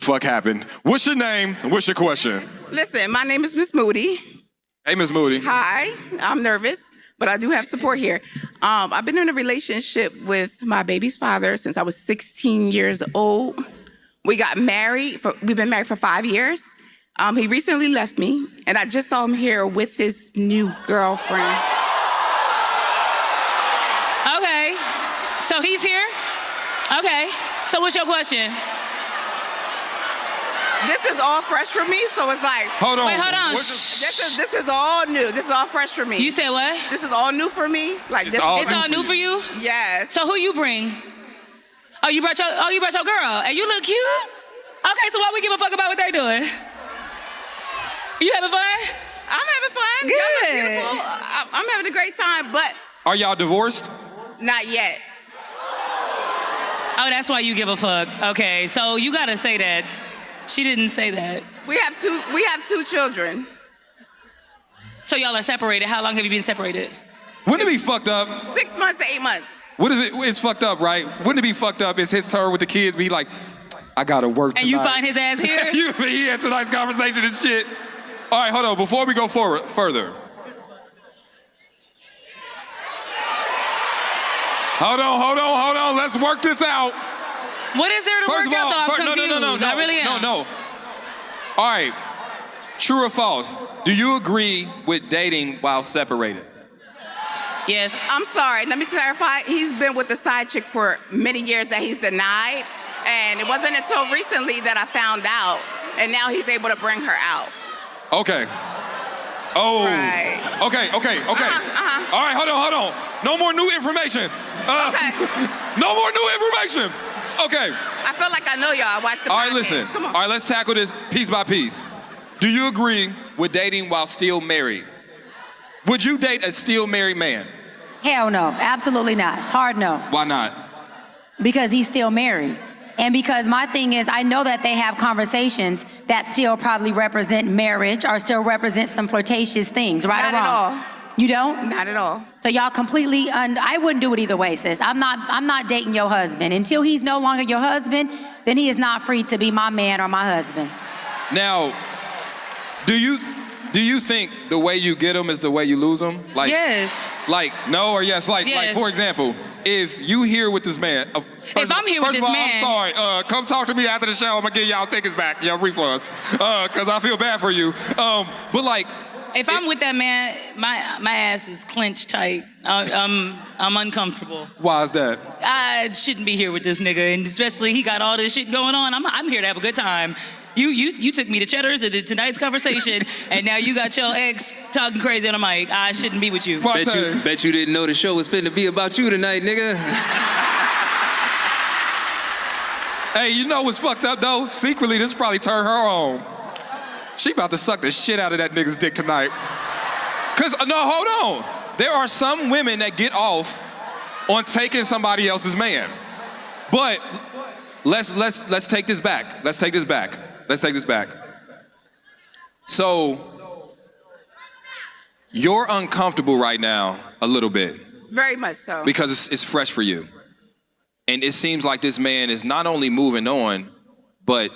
fuck happened? What's your name? What's your question? Listen, my name is Miss Moody. Hey, Miss Moody. Hi, I'm nervous, but I do have support here. I've been in a relationship with my baby's father since I was 16 years old. We've been married for 5 years. He recently left me, and I just saw him here with his new girlfriend. Okay, so he's here? Okay, so what's your question? This is all fresh for me, so it's like... Hold on. Wait, hold on. This is all new. This is all fresh for me. You said what? This is all new for me. Like It's all It's all new for you? Yes. So who you bring? Oh, you brought your girl, and you look cute? Okay, so why we give a fuck about what they doing? You having fun? I'm having fun. Good. Y'all look beautiful. I'm having a great time, but Are y'all divorced? not yet. Oh, that's why you give a fuck. Okay, so you gotta say that. She didn't say that. We have two children. So y'all are separated. How long have you been separated? Wouldn't it be fucked up? 6 months to 8 months. What is it? It's fucked up, right? Wouldn't it be fucked up? It's his turn with the kids. Be like, I gotta work tonight. And you find his ass here? He had tonight's conversation and shit. All right, hold on. Before we go further. Hold on. Let's work this out. What is there to work out though? I'm confused. I really am. No. All right. True or false? Do you agree with dating while separated? Yes. I'm sorry. Let me clarify. He's been with the side chick for many years that he's denied, and it wasn't until recently that I found out, and now he's able to bring her out. Okay. Oh. Right. Okay. All right, hold on. No more new information. Okay. No more new information. Okay. I feel like I know y'all. I watched the All right, podcast. listen. Come on. All right, let's tackle this piece by piece. Do you agree with dating while still married? Would you date a still married man? Hell no, absolutely not. Hard no. Why not? Because he's still married. And because my thing is, I know that they have conversations that still probably represent marriage or still represent some flirtatious things, right Not or at wrong? all. You don't? Not at all. So y'all completely, I wouldn't do it either way, sis. I'm not dating your husband. Until he's no longer your husband, then he is not free to be my man or my husband. Now, do you think the way you get them is the way you lose them? Like, Yes. Like, no or yes? Like, Yes. for example, if you here with this man. If I'm here with this man. I'm sorry. Come talk to me after the show. I'm going to give y'all tickets back, y'all refunds. Because I feel bad for you. But like. If I'm with that man, my ass is clenched tight. I'm uncomfortable. Why is that? I shouldn't be here with this nigga, and especially he got all this shit going on. I'm here to have a good time. You took me to Cheddar's at tonight's conversation, and now you got your ex talking crazy on the mic. I shouldn't be with you. Bet you didn't know the show was finna be about you tonight, nigga. Hey, you know what's fucked up though? Secretly, this probably turned her on. She about to suck the shit out of that nigga's dick tonight. Cause no, hold on. There are some women that get off on taking somebody else's man. But let's take this back. Let's take this back. So you're uncomfortable right now a little bit. Very much so. Because it's fresh for you. And it seems like this man is not only moving on, but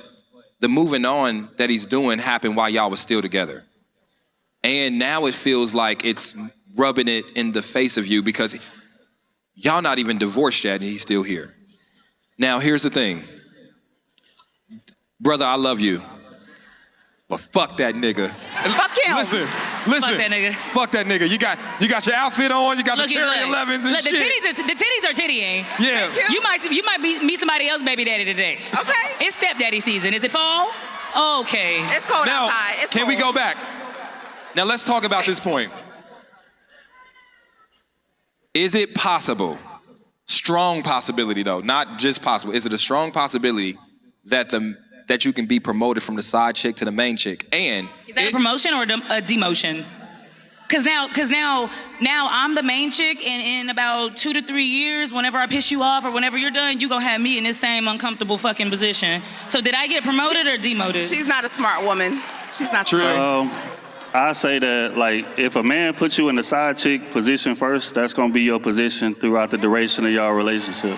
the moving on that he's doing happened while y'all was still together. And now it feels like it's rubbing it in the face of you because y'all not even divorced yet and he's still here. Now, here's the thing. Brother, I love you. But fuck that nigga. Fuck him. Listen. Fuck that nigga. Fuck that nigga. You got your outfit on, you got the Cherry 11s and look, shit. The titties are tittying. Yeah. You might meet somebody else baby daddy today. Okay. It's stepdaddy season. Is it fall? Okay. It's cold Now, outside. It's can we cold. go back? Now let's talk about this point. Is it possible, strong possibility though, not just possible, is it a strong possibility that you can be promoted from the side chick to the main chick? And is that a promotion or a demotion? Cause now I'm the main chick, and in about 2 to 3 years, whenever I piss you off or whenever you're done, you gonna have me in this same uncomfortable fucking position. So did I get promoted or demoted? She's not a smart woman. She's not True. smart. I say that, like, if a man puts you in the side chick position first, that's gonna be your position throughout the duration of y'all relationship.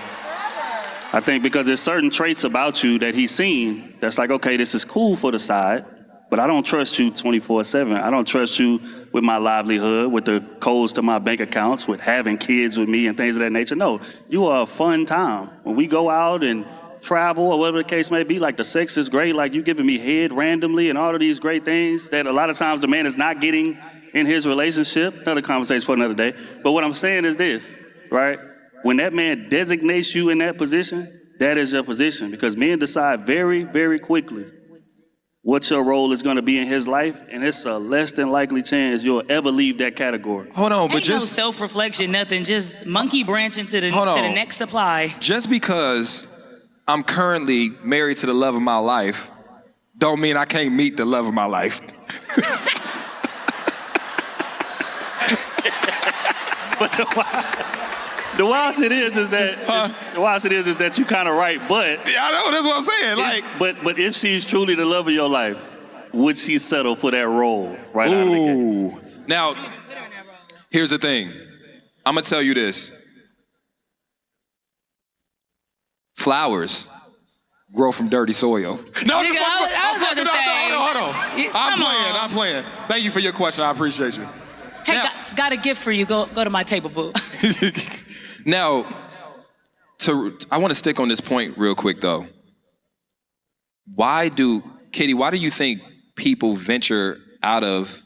I think because there's certain traits about you that he's seen that's like, okay, this is cool for the side, but I don't trust you 24/7. I don't trust you with my livelihood, with the codes to my bank accounts, with having kids with me and things of that nature. No, you are a fun time. When we go out and travel or whatever the case may be, like the sex is great, like you giving me head randomly and all of these great things that a lot of times the man is not getting in his relationship. Another conversation for another day. But what I'm saying is this, right? When that man designates you in that position, that is your position, because men decide very, very quickly what your role is going to be in his life, and it's a less than likely chance you'll ever leave that category. Hold on, but Ain't no just self-reflection, nothing. Just monkey branching to the next supply. just because I'm currently married to the love of my life, don't mean I can't meet the love of my life. But the wild shit is that you kind of right, but Yeah, I know, that's what I'm saying. Like, but if she's truly the love of your life, would she settle for that role right out of the gate? ooh. Now, here's the thing. I'm gonna tell you this. Flowers grow from dirty soil. No, Nigga, I was about to say. Hold on. Come on. I'm playing. Thank you for your question. I appreciate you. Hey, Now- got a gift for you. Go to my table, boo. Now, I want to stick on this point real quick though. Kitty, why do you think people venture out of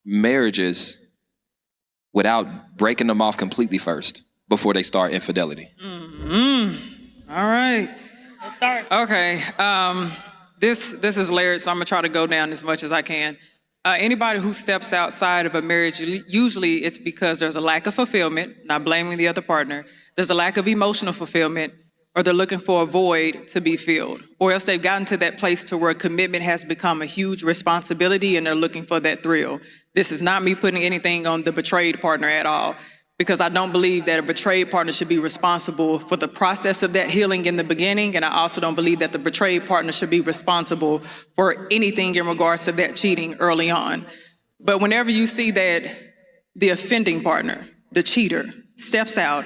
marriages without breaking them off completely first before they start infidelity? All right. Let's start. Okay. This is layered, so I'm gonna try to go down as much as I can. Anybody who steps outside of a marriage, usually it's because there's a lack of fulfillment, not blaming the other partner. There's a lack of emotional fulfillment, or they're looking for a void to be filled. Or else they've gotten to that place to where commitment has become a huge responsibility and they're looking for that thrill. This is not me putting anything on the betrayed partner at all, because I don't believe that a betrayed partner should be responsible for the process of that healing in the beginning, and I also don't believe that the betrayed partner should be responsible for anything in regards to that cheating early on. But whenever you see that the offending partner, the cheater, steps out,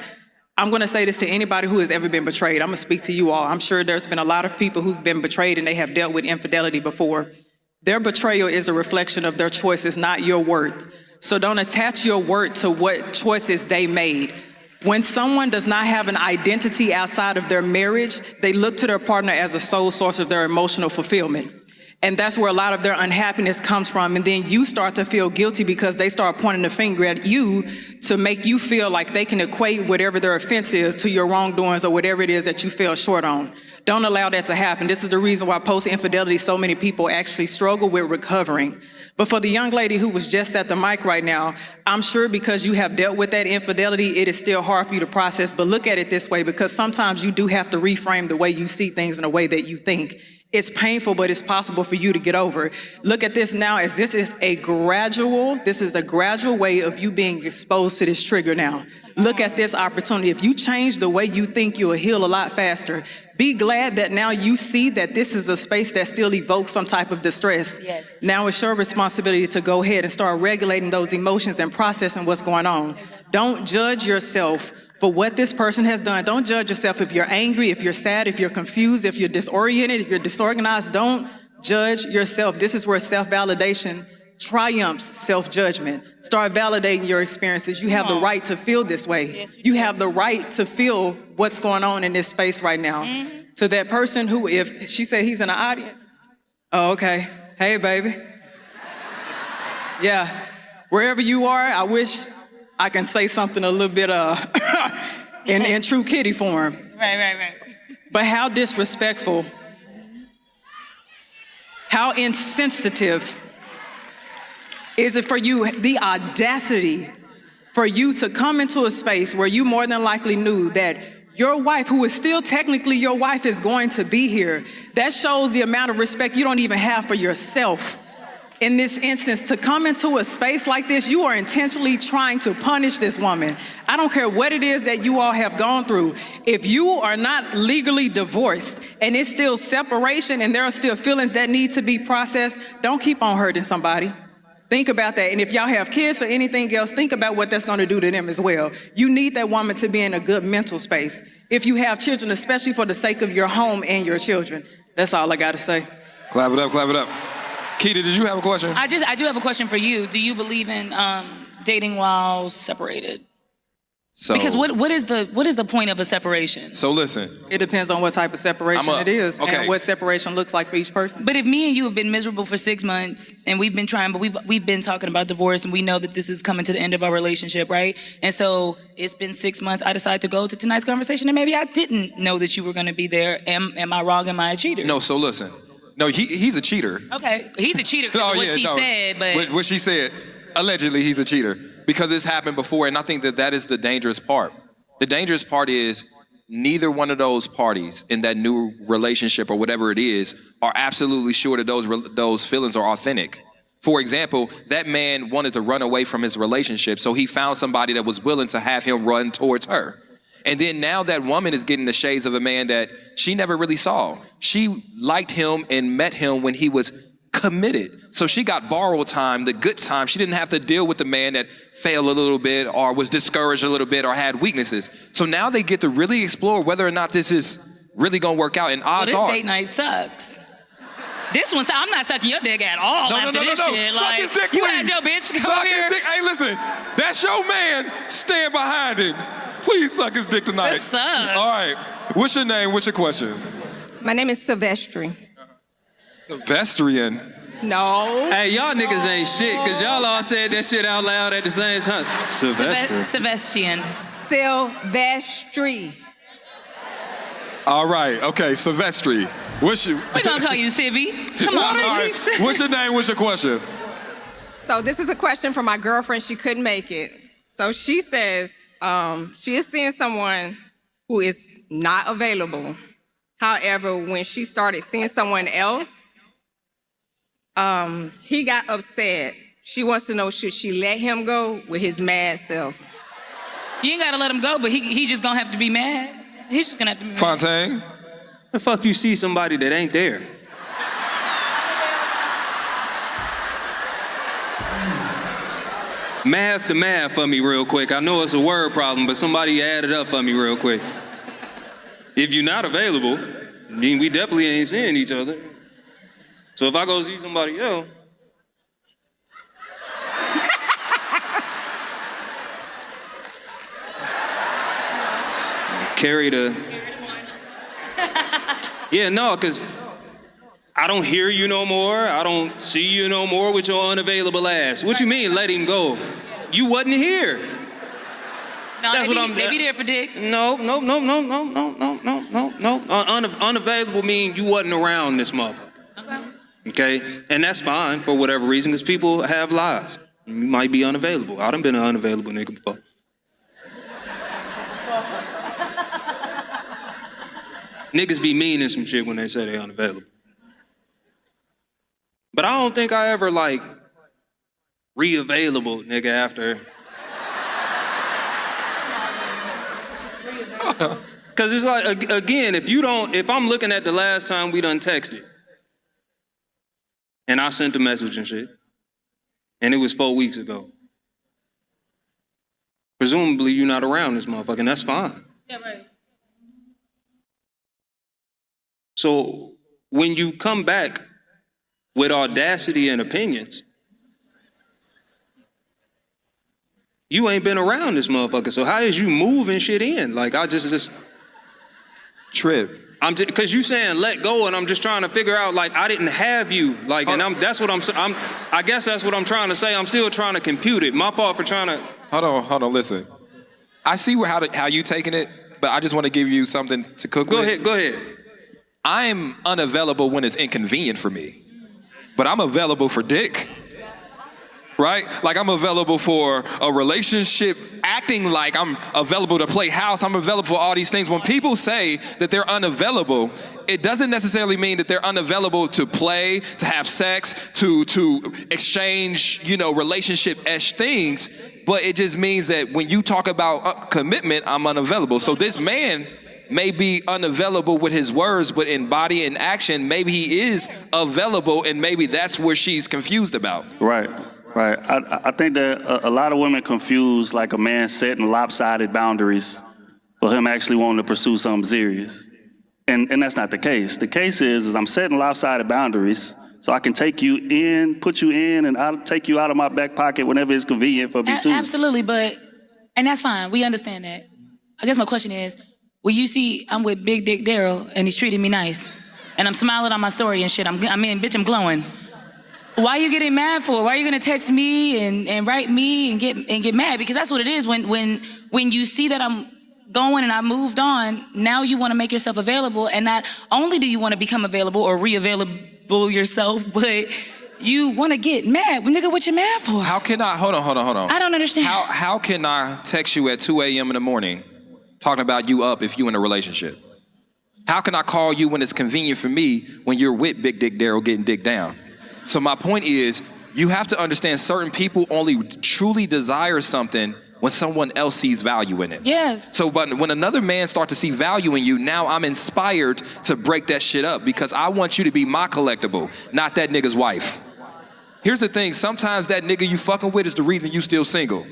I'm gonna say this to anybody who has ever been betrayed. I'm gonna speak to you all. I'm sure there's been a lot of people who've been betrayed and they have dealt with infidelity before. Their betrayal is a reflection of their choices, not your worth. So don't attach your worth to what choices they made. When someone does not have an identity outside of their marriage, they look to their partner as a sole source of their emotional fulfillment. And that's where a lot of their unhappiness comes from. And then you start to feel guilty because they start pointing the finger at you to make you feel like they can equate whatever their offense is to your wrongdoings or whatever it is that you fell short on. Don't allow that to happen. This is the reason why post-infidelity, so many people actually struggle with recovering. But for the young lady who was just at the mic right now, I'm sure because you have dealt with that infidelity, it is still hard for you to process. But look at it this way, because sometimes you do have to reframe the way you see things in a way that you think. It's painful, but it's possible for you to get over. Look at this now as this is a gradual way of you being exposed to this trigger now. Look at this opportunity. If you change the way you think, you'll heal a lot faster. Be glad that now you see that this is a space that still evokes some type of distress. Yes. Now it's your responsibility to go ahead and start regulating those emotions and processing what's going on. Don't judge yourself for what this person has done. Don't judge yourself if you're angry, if you're sad, if you're confused, if you're disoriented, if you're disorganized. Don't judge yourself. This is where self-validation triumphs self-judgment. Start validating your experiences. You have the right to feel this way. Yes, you have the right to feel what's going on in this space right now. To that person who, if she said he's in the audience, oh, okay. Hey, baby. Yeah, wherever you are, I wish I can say something a little bit in true Kitty form. Right. But how disrespectful, how insensitive is it for you, the audacity for you to come into a space where you more than likely knew that your wife, who is still technically your wife, is going to be here. That shows the amount of respect you don't even have for yourself. In this instance, to come into a space like this, you are intentionally trying to punish this woman. I don't care what it is that you all have gone through. If you are not legally divorced and it's still separation and there are still feelings that need to be processed, don't keep on hurting somebody. Think about that. And if y'all have kids or anything else, think about what that's going to do to them as well. You need that woman to be in a good mental space. If you have children, especially for the sake of your home and your children. That's all I got to say. Clap it up, clap it up. Keita, did you have a question? I do have a question for you. Do you believe in dating while separated? So, Because what is the point of a separation? So listen. It depends on what type of separation it is and what separation looks like for each person. But if me and you have been miserable for 6 months and we've been trying, but we've been talking about divorce and we know that this is coming to the end of our relationship, right? And so it's been 6 months. I decided to go to tonight's conversation and maybe I didn't know that you were going to be there. Am I wrong? Am I a cheater? No, so listen. No, he's a cheater. Okay, he's a cheater because what she said, but what she said, allegedly he's a cheater because it's happened before, and I think that is the dangerous part. The dangerous part is neither one of those parties in that new relationship or whatever it is are absolutely sure that those feelings are authentic. For example, that man wanted to run away from his relationship, so he found somebody that was willing to have him run towards her. And then now that woman is getting the shades of a man that she never really saw. She liked him and met him when he was committed. So she got borrowed time, the good time. She didn't have to deal with the man that failed a little bit or was discouraged a little bit or had weaknesses. So now they get to really explore whether or not this is really gonna work out. And odds this are, date night sucks. This one, I'm not sucking your dick at all after this shit. Suck Like, his dick, you please. had your bitch come Suck here. his dick. Hey, listen, that's your man. Stand behind him. Please suck his dick tonight. This sucks. All right. What's your name? What's your question? My name is Silvestri. Sylvestrian. No. Hey, y'all niggas ain't shit, cause y'all all said that shit out loud at the same time. Sylvester. Sebastian. Silvestri. All right. Okay. Sylvestri. What's your? We're gonna call you Sivvy. Come on. All right. What's your name? What's your question? So this is a question from my girlfriend. She couldn't make it. So she says she is seeing someone who is not available. However, when she started seeing someone else, he got upset. She wants to know, should she let him go with his mad self? You ain't gotta let him go, but he just gonna have to be mad. He's just gonna have to be mad. Fontaine. The fuck you see somebody that ain't there? Math the math for me real quick. I know it's a word problem, but somebody add it up for me real quick. If you're not available, I mean, we definitely ain't seeing each other. So if I go see somebody else, carry the... Yeah, no, because I don't hear you no more. I don't see you no more with your unavailable ass. What you mean, let him go? You wasn't here. No, That's what they be there for dick. No. Unavailable mean you wasn't around this motherfucker. Okay? And that's fine for whatever reason, because people have lives. You might be unavailable. I done been an unavailable nigga before. Niggas be meaning some shit when they say they unavailable. But I don't think I ever, like, re-available, nigga, after. Cause it's like, again, if I'm looking at the last time we done texted, and I sent a message and shit, and it was 4 weeks ago, presumably you're not around this motherfucker, and that's fine. Yeah, right. So when you come back with audacity and opinions, you ain't been around this motherfucker. So how is you moving shit in? Like, I just Trip. Cause you saying let go, and I'm just trying to figure out, like, I didn't have you, like, and I guess that's what I'm trying to say. I'm still trying to compute it. My fault for trying to. Hold on, listen. I see how you taking it, but I just want to give you something to cook with. Go ahead. I'm unavailable when it's inconvenient for me, but I'm available for dick. Right? Like, I'm available for a relationship, acting like I'm available to play house. I'm available for all these things. When people say that they're unavailable, it doesn't necessarily mean that they're unavailable to play, to have sex, to exchange, relationship-esh things. But it just means that when you talk about commitment, I'm unavailable. So this man may be unavailable with his words, but in body and action, maybe he is available, and maybe that's where she's confused about. Right. Right. I think that a lot of women confuse like a man setting lopsided boundaries for him actually wanting to pursue something serious. And that's not the case. The case is I'm setting lopsided boundaries so I can take you in, put you in, and I'll take you out of my back pocket whenever it's convenient for me to. Absolutely, and that's fine. We understand that. I guess my question is, well, you see, I'm with Big Dick Daryl, and he's treating me nice. And I'm smiling on my story and shit. I'm glowing. Why are you getting mad for? Why are you gonna text me and write me and get mad? Because that's what it is. When you see that I'm going and I moved on, now you want to make yourself available, and not only do you want to become available or re-available yourself, but you want to get mad. Nigga, what you mad for? How can I, hold on. I don't understand. How can I text you at 2 a.m. in the morning talking about you up if you in a relationship? How can I call you when it's convenient for me when you're with Big Dick Daryl getting dick down? So my point is, you have to understand certain people only truly desire something when someone else sees value in it. Yes. So but when another man starts to see value in you, now I'm inspired to break that shit up because I want you to be my collectible, not that nigga's wife. Here's the thing, sometimes that nigga you fucking with is the reason you still single.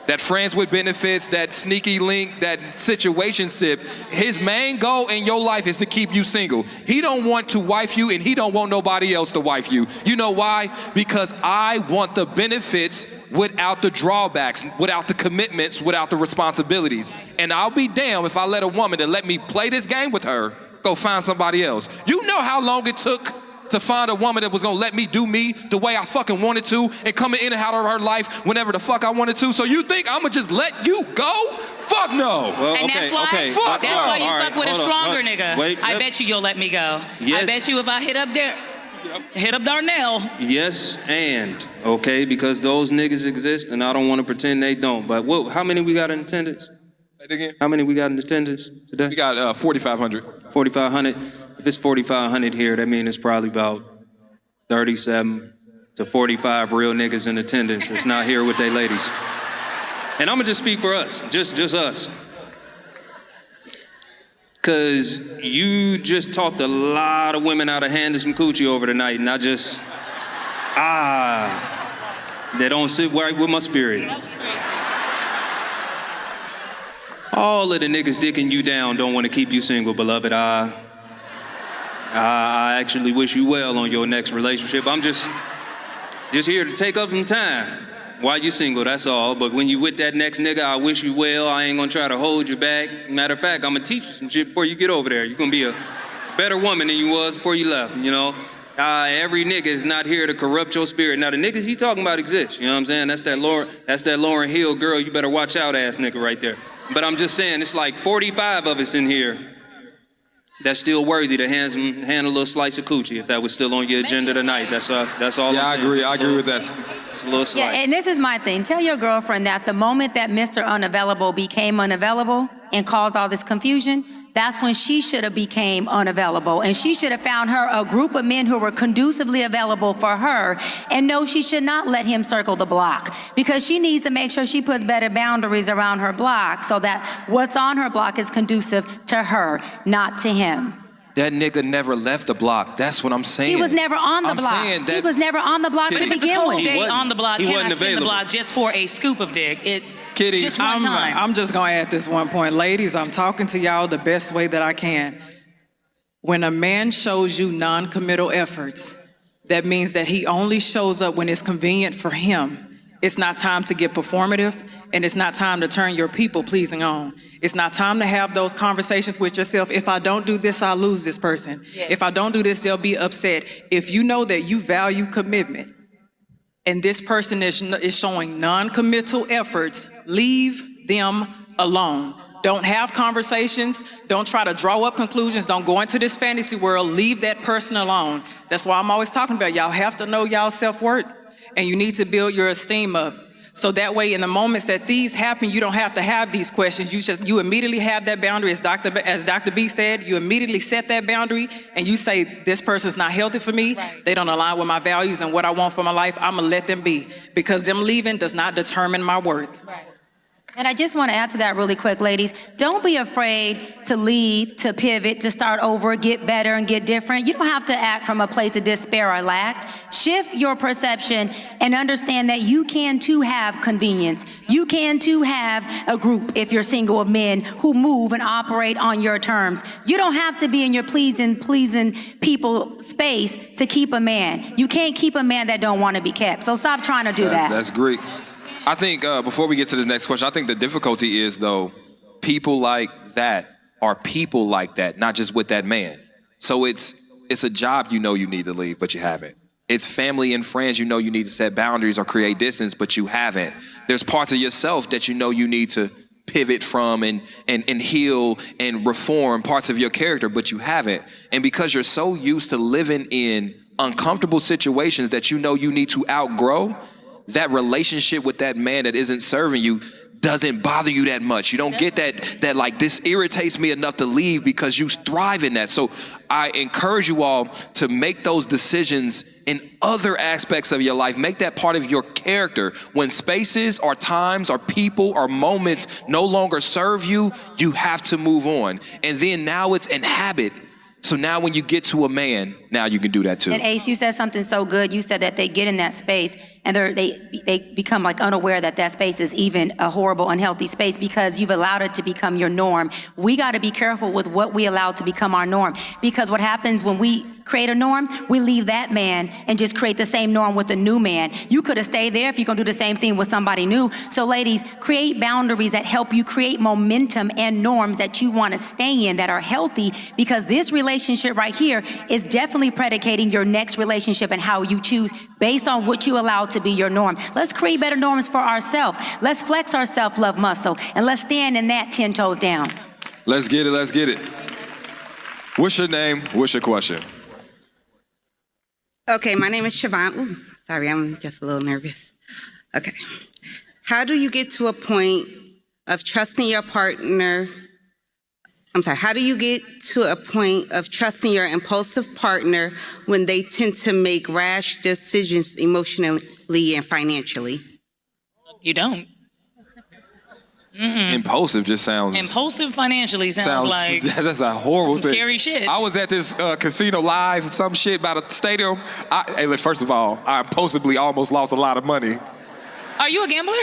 That friends with benefits, that sneaky link, that situationship, his main goal in your life is to keep you single. He don't want to wife you and he don't want nobody else to wife you. You know why? Because I want the benefits without the drawbacks, without the commitments, without the responsibilities. And I'll be damned if I let a woman that let me play this game with her go find somebody else. You know how long it took to find a woman that was gonna let me do me the way I fucking wanted to and come in and out of her life whenever the fuck I wanted to. So you think I'ma just let you go? Fuck no. Well, And that's why, Fuck that's why you all right, fuck with a hold on, stronger hold on. nigga. Wait, I bet you'll let me go. Yes. I bet you if I hit up Darnell. Yes, and okay, because those niggas exist, and I don't want to pretend they don't. But how many we got in attendance? Say it again. How many we got in attendance today? We got 4,500. 4,500. If it's 4,500 here, that means it's probably about 37 to 45 real niggas in attendance that's not here with their ladies. And I'm gonna just speak for us, just us. Cause you just talked a lot of women out of hand and some coochie over the night, and I just, they don't sit right with my spirit. All of the niggas dicking you down don't want to keep you single, beloved. I actually wish you well on your next relationship. I'm just here to take up some time while you're single, that's all. But when you with that next nigga, I wish you well. I ain't gonna try to hold you back. Matter of fact, I'm gonna teach you some shit before you get over there. You're gonna be a better woman than you was before you left, you know? Every nigga is not here to corrupt your spirit. Now, the niggas he talking about exist, you know what I'm saying? That's that Lauryn Hill girl, you better watch out ass nigga right there. But I'm just saying, it's like 45 of us in here that's still worthy to hand a little slice of coochie if that was still on your agenda tonight. That's us. That's all. Yeah, I'm saying. I agree with that. It's a little slice. Yeah, and this is my thing. Tell your girlfriend that the moment that Mr. Unavailable became unavailable and caused all this confusion, that's when she should have became unavailable. And she should have found her a group of men who were conducively available for her. And no, she should not let him circle the block, because she needs to make sure she puts better boundaries around her block so that what's on her block is conducive to her, not to him. That nigga never left the block. That's what I'm saying. He was never on the I'm block. saying that He was never on the block to If it's a begin cold with. day on the block, he can I wasn't spin the available. block just for a scoop of dick? Kitty, Just one time. I'm just gonna add this one point. Ladies, I'm talking to y'all the best way that I can. When a man shows you non-committal efforts, that means that he only shows up when it's convenient for him. It's not time to get performative, and it's not time to turn your people-pleasing on. It's not time to have those conversations with yourself. If I don't do this, I'll lose this person. Yes. If I don't do this, they'll be upset. If you know that you value commitment, and this person is showing non-committal efforts, leave them alone. Don't have conversations. Don't try to draw up conclusions. Don't go into this fantasy world. Leave that person alone. That's why I'm always talking about y'all have to know y'all self-worth, and you need to build your esteem up. So that way, in the moments that these happen, you don't have to have these questions. You immediately have that boundary, as Dr. B said. You immediately set that boundary, and you say, this person's not healthy for me. Right. They don't align with my values and what I want for my life. I'm gonna let them be, because them leaving does not determine my worth. Right. And I just want to add to that really quick, ladies. Don't be afraid to leave, to pivot, to start over, get better, and get different. You don't have to act from a place of despair or lack. Shift your perception and understand that you can too have convenience. You can too have a group, if you're single, of men who move and operate on your terms. You don't have to be in your pleasing people space to keep a man. You can't keep a man that don't want to be kept. So stop trying to do that. That's great. I think before we get to the next question, I think the difficulty is, though, people like that are people like that, not just with that man. So it's a job you know you need to leave, but you haven't. It's family and friends you know you need to set boundaries or create distance, but you haven't. There's parts of yourself that you know you need to pivot from and heal and reform parts of your character, but you haven't. And because you're so used to living in uncomfortable situations that you know you need to outgrow, that relationship with that man that isn't serving you doesn't bother you that much. You don't get that like, this irritates me enough to leave, because you thrive in that. So I encourage you all to make those decisions in other aspects of your life. Make that part of your character. When spaces or times or people or moments no longer serve you, you have to move on. And then now it's an habit. So now when you get to a man, now you can do that too. And Ace, you said something so good. You said that they get in that space and they become like unaware that that space is even a horrible, unhealthy space, because you've allowed it to become your norm. We got to be careful with what we allow to become our norm, because what happens when we create a norm, we leave that man and just create the same norm with a new man. You could have stayed there if you're gonna do the same thing with somebody new. So ladies, create boundaries that help you create momentum and norms that you want to stay in, that are healthy, because this relationship right here is definitely predicating your next relationship and how you choose based on what you allow to be your norm. Let's create better norms for ourselves. Let's flex our self-love muscle, and let's stand in that 10 toes down. Let's get it, let's get it. What's your name? What's your question? Okay, my name is Siobhan. Ooh, sorry, I'm just a little nervous. Okay. How do you get to a point of trusting your partner? How do you get to a point of trusting your impulsive partner when they tend to make rash decisions emotionally and financially? You don't. Impulsive just sounds... Impulsive financially sounds like that's a horrible some thing. scary shit. I was at this casino live, some shit about a stadium. Hey, look, first of all, I impulsively almost lost a lot of money. Are you a gambler?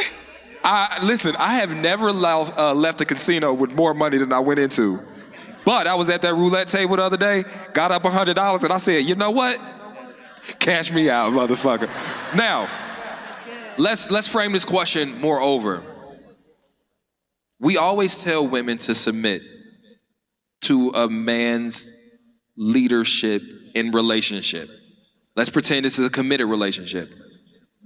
Listen, I have never left a casino with more money than I went into. But I was at that roulette table the other day, got up $100, and I said, you know what? Cash me out, motherfucker. Now, let's frame this question moreover. We always tell women to submit to a man's leadership in relationship. Let's pretend this is a committed relationship.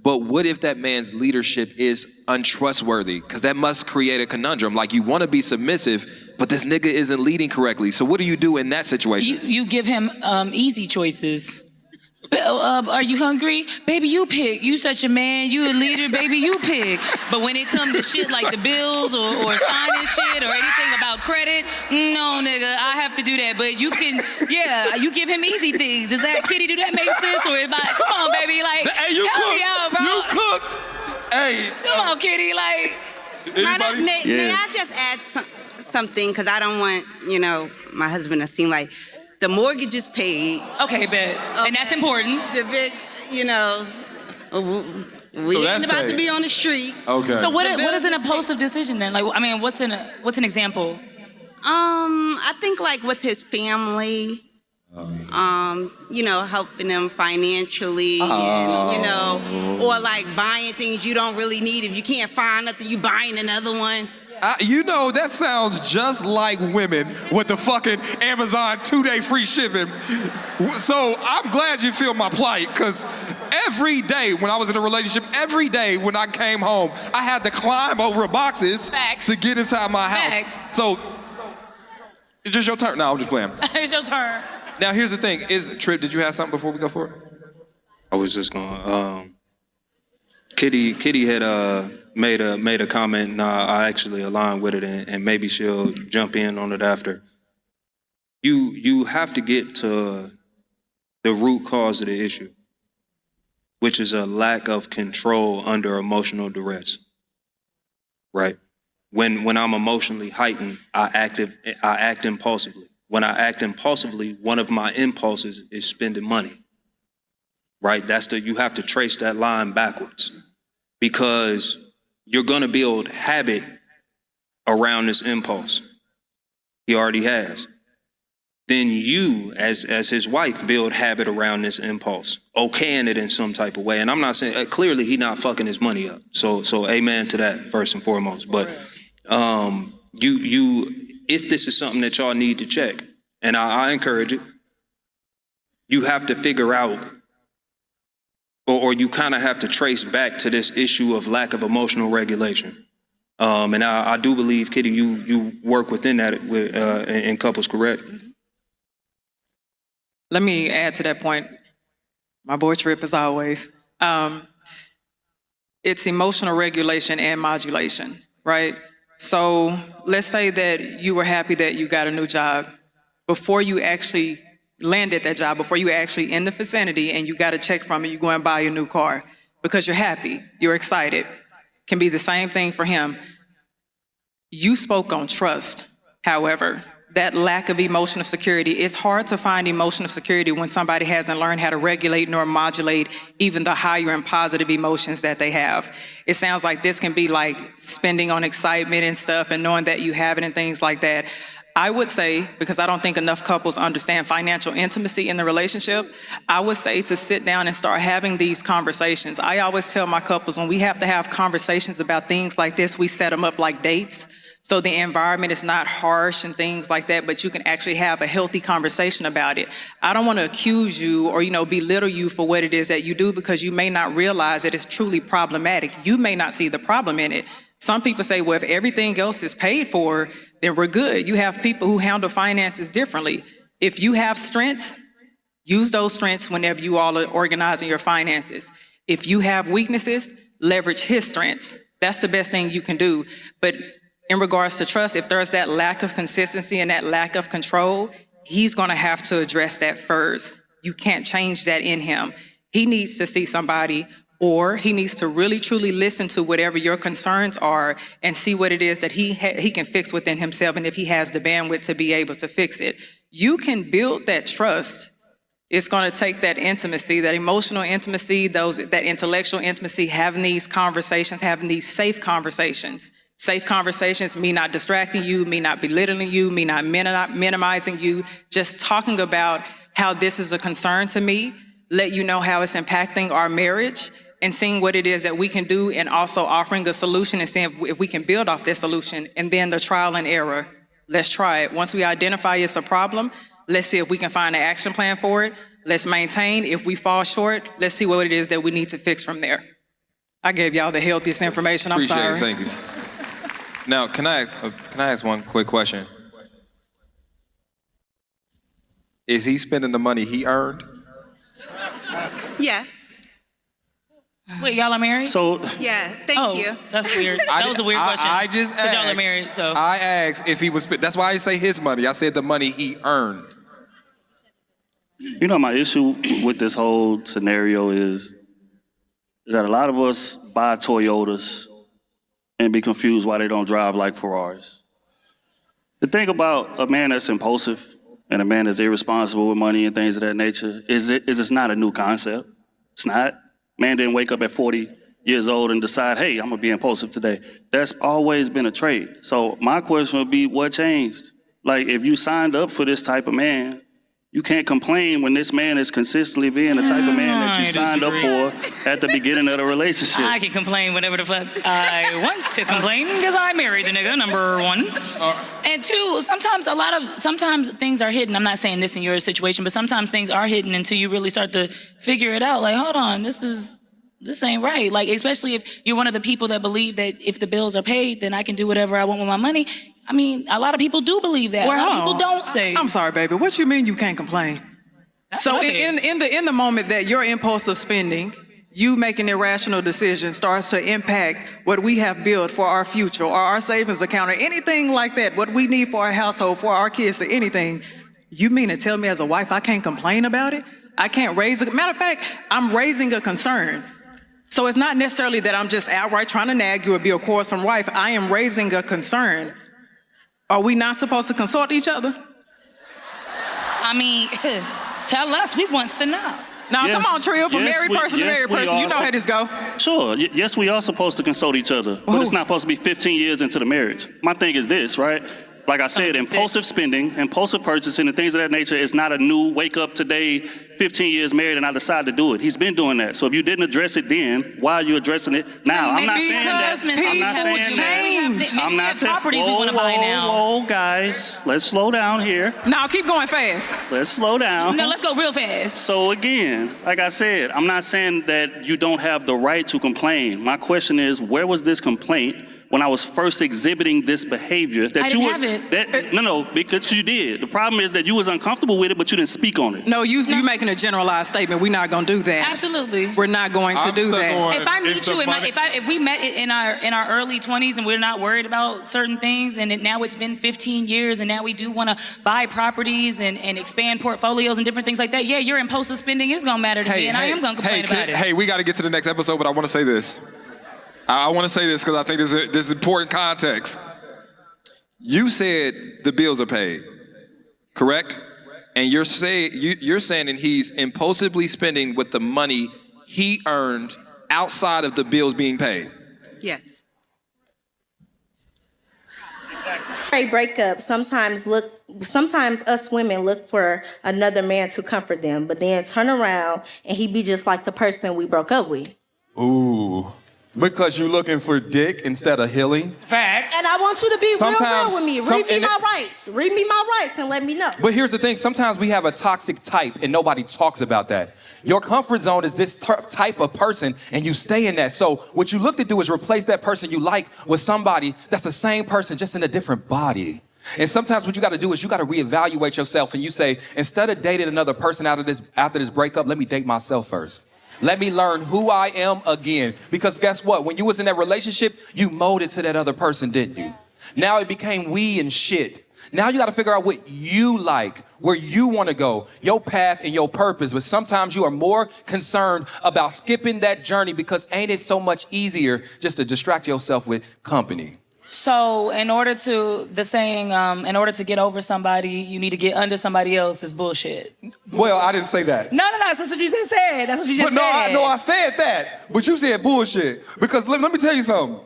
But what if that man's leadership is untrustworthy? Because that must create a conundrum. Like, you want to be submissive, but this nigga isn't leading correctly. So what do you do in that situation? You give him easy choices. Are you hungry? Baby, you pick. You such a man. You a leader. Baby, you pick. But when it comes to shit like the bills or signing shit or anything about credit, no, nigga, I have to do that. But you can, yeah, you give him easy things. Does that, Kitty, do that make sense? Or am I, come on, baby, like, hey, you help cooked. me out, bro. You cooked. Hey. Come on, Kitty, like. May I just add something? Because I don't want, my husband to seem like the mortgage is paid. Okay, bet. Okay. And that's important. The VIX, we ain't about to be on the street. Okay. So what is an impulsive decision then? Like, I mean, what's an example? I think like with his family, helping them financially, and, or like buying things you don't really need. If you can't find nothing, you buying another one. That sounds just like women with the fucking Amazon 2-day free shipping. So I'm glad you feel my plight, because every day when I was in a relationship, every day when I came home, I had to climb over boxes to get inside my house. So it's just your turn. No, I'm just playing. It's your turn. Now here's the thing. Trip, did you have something before we go forward? I was just going. Kitty had made a comment, and I actually aligned with it, and maybe she'll jump in on it after. You have to get to the root cause of the issue, which is a lack of control under emotional duress, right? When I'm emotionally heightened, I act impulsively. When I act impulsively, one of my impulses is spending money. Right? You have to trace that line backwards, because you're gonna build habit around this impulse. He already has. Then you, as his wife, build habit around this impulse, okaying it in some type of way. And I'm not saying, clearly he not fucking his money up. So amen to that first and foremost. But if this is something that y'all need to check, and I encourage it, you have to figure out, or you kind of have to trace back to this issue of lack of emotional regulation. And I do believe, Kitty, you work within that in couples, correct? Let me add to that point. My boy Trip, as always. It's emotional regulation and modulation, right? So let's say that you were happy that you got a new job. Before you actually landed that job, before you actually in the vicinity and you got a check from it, you go and buy a new car because you're happy, you're excited. Can be the same thing for him. You spoke on trust, however. That lack of emotional security, it's hard to find emotional security when somebody hasn't learned how to regulate nor modulate even the higher and positive emotions that they have. It sounds like this can be like spending on excitement and stuff and knowing that you have it and things like that. I would say, because I don't think enough couples understand financial intimacy in the relationship, I would say to sit down and start having these conversations. I always tell my couples when we have to have conversations about things like this, we set them up like dates. So the environment is not harsh and things like that, but you can actually have a healthy conversation about it. I don't want to accuse you or, belittle you for what it is that you do, because you may not realize that it's truly problematic. You may not see the problem in it. Some people say, well, if everything else is paid for, then we're good. You have people who handle finances differently. If you have strengths, use those strengths whenever you all are organizing your finances. If you have weaknesses, leverage his strengths. That's the best thing you can do. But in regards to trust, if there's that lack of consistency and that lack of control, he's going to have to address that first. You can't change that in him. He needs to see somebody, or he needs to really truly listen to whatever your concerns are and see what it is that he can fix within himself, and if he has the bandwidth to be able to fix it. You can build that trust. It's going to take that intimacy, that emotional intimacy, that intellectual intimacy, having these conversations, having these safe conversations. Safe conversations, me not distracting you, me not belittling you, me not minimizing you, just talking about how this is a concern to me, let you know how it's impacting our marriage, and seeing what it is that we can do, and also offering a solution and seeing if we can build off this solution, and then the trial and error. Let's try it. Once we identify it's a problem, let's see if we can find an action plan for it. Let's maintain. If we fall short, let's see what it is that we need to fix from there. I gave y'all the healthiest information. I'm sorry. Appreciate it, thank you. Now, can I ask one quick question? Is he spending the money he earned? Yes. Wait, y'all are married? So Yeah, thank you. That's weird. That was a weird question. I just asked. Because y'all are married, so. I asked if he was. That's why I didn't say his money. I said the money he earned. my issue with this whole scenario is that a lot of us buy Toyotas and be confused why they don't drive like Ferraris. The thing about a man that's impulsive and a man that's irresponsible with money and things of that nature is it's not a new concept. It's not. Man didn't wake up at 40 years old and decide, hey, I'm gonna be impulsive today. That's always been a trait. So my question would be, what changed? Like, if you signed up for this type of man, you can't complain when this man is consistently being the type of man that you signed up for at the beginning of the relationship. I can complain whatever the fuck I want to complain, because I married the nigga, number one. And two, sometimes things are hidden. I'm not saying this in your situation, but sometimes things are hidden until you really start to figure it out. Like, hold on, this ain't right. Like, especially if you're one of the people that believe that if the bills are paid, then I can do whatever I want with my money. I mean, a lot of people do believe that. A lot of people don't say. I'm sorry, baby. What you mean you can't complain? So in the moment that your impulsive spending, you making irrational decisions starts to impact what we have built for our future, or our savings account, or anything like that, what we need for our household, for our kids, or anything, you mean to tell me as a wife I can't complain about it? I can't raise a, matter of fact, I'm raising a concern. So it's not necessarily that I'm just outright trying to nag you or be a quarrelsome wife. I am raising a concern. Are we not supposed to consult each other? I mean, tell us. We wants to know. Now, Yes, come on, Trill, from yes, married person to yes, married we person. You are know how this go. Sure. Yes, we are supposed to consult each other, but it's not supposed to be 15 years into the marriage. My thing is this, right? Like I said, impulsive spending, impulsive purchasing, and things of that nature is not a new wake up today, 15 years married, and I decided to do it. He's been doing that. So if you didn't address it then, why are you addressing it now? I'm not saying that. I'm not saying that. I'm not saying. Properties we want to buy now. Whoa, guys, let's slow down here. Now, keep going fast. Let's slow down. No, let's go real fast. So again, like I said, I'm not saying that you don't have the right to complain. My question is, where was this complaint when I was first exhibiting this behavior that I you didn't was have it. no, because you did. The problem is that you was uncomfortable with it, but you didn't speak on it. No, you making a generalized statement. We're not gonna do that. Absolutely. We're not going to I'm do stuck that. on- If I meet It's you, the in my, money- if we met in our early 20s and we're not worried about certain things, and now it's been 15 years, and now we do want to buy properties and expand portfolios and different things like that. Yeah, your impulsive spending is gonna matter to me, and I am gonna complain about it. Hey, we got to get to the next episode, but I want to say this. I want to say this because I think this is important context. You said the bills are paid, correct? And you're saying that he's impulsively spending with the money he earned outside of the bills being paid. Yes. Breakup, sometimes us women look for another man to comfort them, but then turn around and he be just like the person we broke up with. Ooh. Because you're looking for dick instead of healing. Facts. And I want you to be Sometimes- real with me. some- Read me and my it- rights. Read me my rights and let me know. But here's the thing, sometimes we have a toxic type and nobody talks about that. Your comfort zone is this type of person and you stay in that. So what you look to do is replace that person you like with somebody that's the same person, just in a different body. And sometimes what you got to do is you got to reevaluate yourself and you say, instead of dating another person after this breakup, let me date myself first. Let me learn who I am again. Because guess what? When you was in that relationship, you molded to that other person, didn't you? Now it became we and shit. Now you got to figure out what you like, where you want to go, your path and your purpose. But sometimes you are more concerned about skipping that journey because ain't it so much easier just to distract yourself with company? So in order to get over somebody, you need to get under somebody else is bullshit. Well, I didn't say that. No, that's what you just said. That's what you just But said. I said that. But you said bullshit. Because let me tell you something.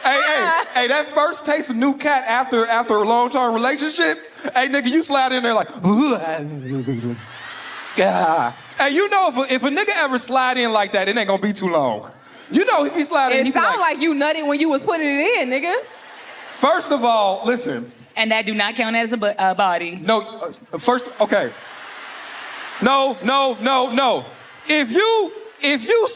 Hey, that first taste of new cat after a long-term relationship, hey, nigga, you slide in there like, yeah. Hey, you know if a nigga ever slide in like that, it ain't gonna be too long. You know if he slide in, It he be sound like, like you nutted when you was putting it in, nigga. first of all, listen. And that do not count as a body. No, first, okay. No. If you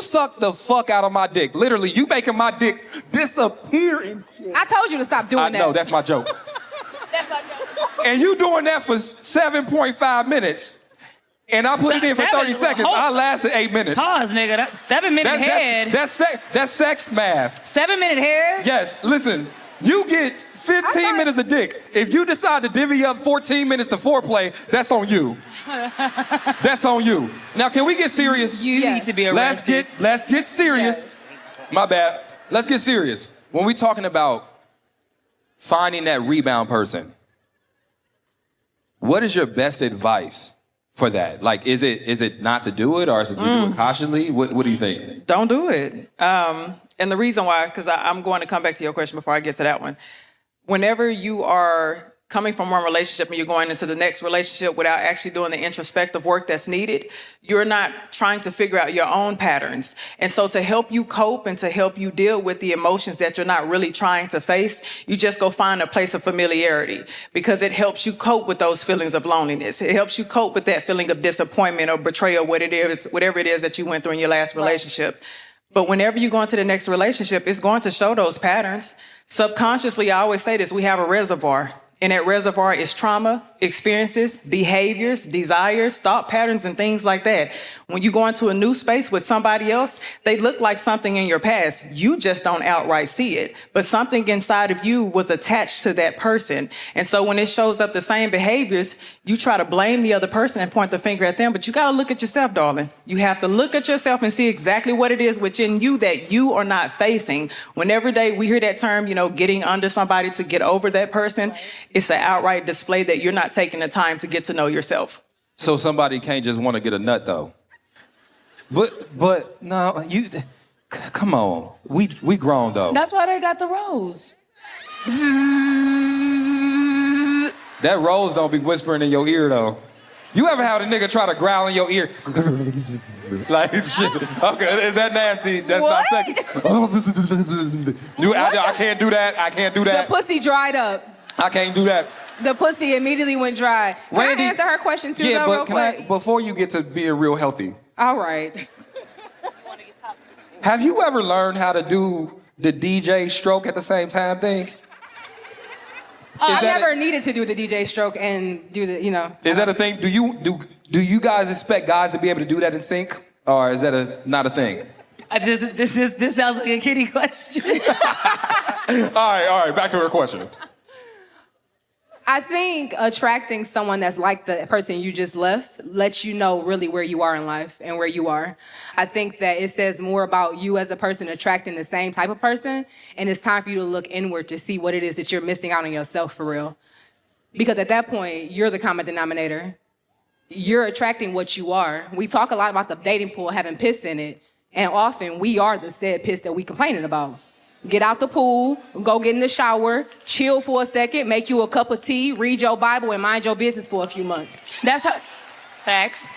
suck the fuck out of my dick, literally, you making my dick disappear and shit. I told you to stop doing that. No, that's my joke. And you doing that for 7.5 minutes, and I put it in for 30 seconds. I lasted 8 minutes. Pause, nigga. That 7 minute head. That's sex math. 7 minute head? Yes, listen. You get 15 minutes of dick. If you decide to divvy up 14 minutes to foreplay, that's on you. That's on you. Now, can we get serious? You need to be arrested. Let's get serious. Yes. My bad. Let's get serious. When we talking about finding that rebound person, what is your best advice for that? Like, is it not to do it, or is it to do it cautiously? What do you think? Don't do it. And the reason why, because I'm going to come back to your question before I get to that one. Whenever you are coming from one relationship and you're going into the next relationship without actually doing the introspective work that's needed, you're not trying to figure out your own patterns. And so to help you cope and to help you deal with the emotions that you're not really trying to face, you just go find a place of familiarity, because it helps you cope with those feelings of loneliness. It helps you cope with that feeling of disappointment or betrayal, whatever it is that you went through in your last relationship. But whenever you go into the next relationship, it's going to show those patterns. Subconsciously, I always say this, we have a reservoir. And that reservoir is trauma, experiences, behaviors, desires, thought patterns, and things like that. When you go into a new space with somebody else, they look like something in your past. You just don't outright see it. But something inside of you was attached to that person. And so when it shows up the same behaviors, you try to blame the other person and point the finger at them. But you got to look at yourself, darling. You have to look at yourself and see exactly what it is within you that you are not facing. When every day we hear that term, getting under somebody to get over that person, it's an outright display that you're not taking the time to get to know yourself. So somebody can't just want to get a nut though. But no, come on. We grown though. That's why they got the rose. That rose don't be whispering in your ear though. You ever had a nigga try to growl in your ear? Like shit. Okay, is that nasty? That's What? not sexy. I can't do that. I can't do The that. pussy dried up. I can't do that. The pussy immediately went dry. Can Randy- I answer her question too, Yeah, though, but real can quick? I, before you get to being real healthy, All right. have you ever learned how to do the DJ stroke at the same time thing? I that never needed to do the DJ stroke and do the, Is that a thing? Do you guys expect guys to be able to do that in sync, or is that not a thing? This sounds like a kiddie question. All right. Back to her question. I think attracting someone that's like the person you just left lets you know really where you are in life and where you are. I think that it says more about you as a person attracting the same type of person, and it's time for you to look inward to see what it is that you're missing out on yourself for real. Because at that point, you're the common denominator. You're attracting what you are. We talk a lot about the dating pool having piss in it, and often we are the said piss that we complaining about. Get out the pool, go get in the shower, chill for a second, make you a cup of tea, read your Bible, and mind your business for a few months. That's how. Facts.